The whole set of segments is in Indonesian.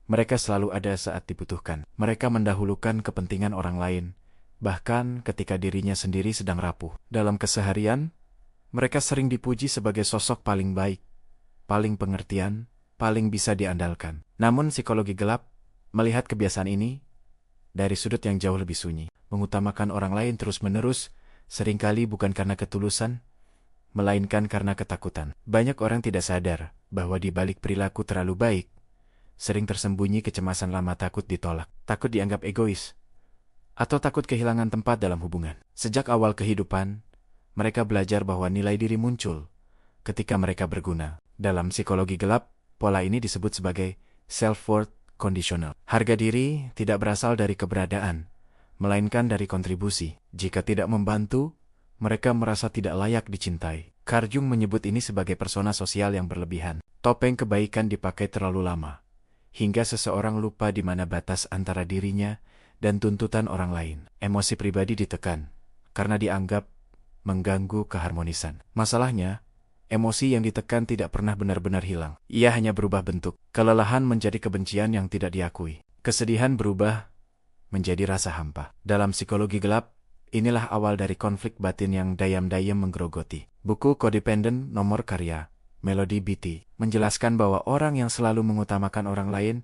Mereka selalu ada saat dibutuhkan. Mereka mendahulukan kepentingan orang lain, bahkan ketika dirinya sendiri sedang rapuh. Dalam keseharian, mereka sering dipuji sebagai sosok paling baik, paling pengertian, paling bisa diandalkan. Namun psikologi gelap melihat kebiasaan ini dari sudut yang jauh lebih sunyi. Mengutamakan orang lain terus-menerus, seringkali bukan karena ketulusan, melainkan karena ketakutan. Banyak orang tidak sadar bahwa di balik perilaku terlalu baik, sering tersembunyi kecemasan lama, takut ditolak, takut dianggap egois, atau takut kehilangan tempat dalam hubungan. Sejak awal kehidupan, mereka belajar bahwa nilai diri muncul ketika mereka berguna. Dalam psikologi gelap, pola ini disebut sebagai self-worth conditional. Harga diri tidak berasal dari keberadaan, melainkan dari kontribusi. Jika tidak membantu, mereka merasa tidak layak dicintai. Carl Jung menyebut ini sebagai persona sosial yang berlebihan. Topeng kebaikan dipakai terlalu lama, hingga seseorang lupa di mana batas antara dirinya dan tuntutan orang lain. Emosi pribadi ditekan, karena dianggap mengganggu keharmonisan. Masalahnya, emosi yang ditekan tidak pernah benar-benar hilang. Ia hanya berubah bentuk. Kelelahan menjadi kebencian yang tidak diakui. Kesedihan berubah menjadi rasa hampa. Dalam psikologi gelap, inilah awal dari konflik batin yang dayam-dayam menggerogoti. Buku Codependent nomor karya Melody Beattie menjelaskan bahwa orang yang selalu mengutamakan orang lain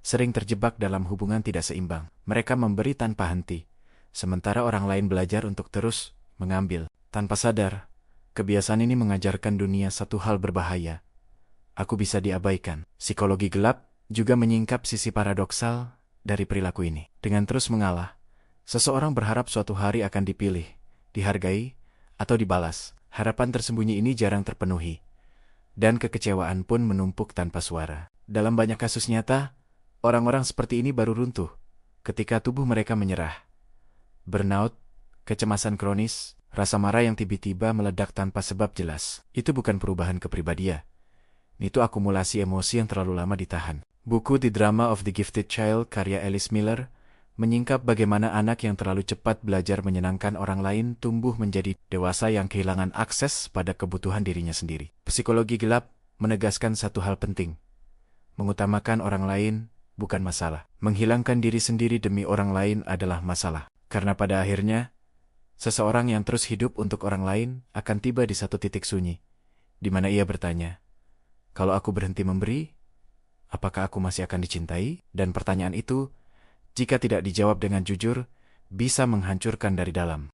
sering terjebak dalam hubungan tidak seimbang. Mereka memberi tanpa henti, sementara orang lain belajar untuk terus mengambil. Tanpa sadar, kebiasaan ini mengajarkan dunia satu hal berbahaya. Aku bisa diabaikan. Psikologi gelap juga menyingkap sisi paradoksal dari perilaku ini. Dengan terus mengalah, seseorang berharap suatu hari akan dipilih, dihargai, atau dibalas. Harapan tersembunyi ini jarang terpenuhi, dan kekecewaan pun menumpuk tanpa suara. Dalam banyak kasus nyata, orang-orang seperti ini baru runtuh ketika tubuh mereka menyerah. Burnout, kecemasan kronis, rasa marah yang tiba-tiba meledak tanpa sebab jelas. Itu bukan perubahan kepribadian. Itu akumulasi emosi yang terlalu lama ditahan. Buku The Drama of the Gifted Child karya Alice Miller menyingkap bagaimana anak yang terlalu cepat belajar menyenangkan orang lain tumbuh menjadi dewasa yang kehilangan akses pada kebutuhan dirinya sendiri. Psikologi gelap menegaskan satu hal penting. Mengutamakan orang lain bukan masalah. Menghilangkan diri sendiri demi orang lain adalah masalah. Karena pada akhirnya, seseorang yang terus hidup untuk orang lain akan tiba di satu titik sunyi, di mana ia bertanya, kalau aku berhenti memberi, apakah aku masih akan dicintai? Dan pertanyaan itu, jika tidak dijawab dengan jujur, bisa menghancurkan dari dalam.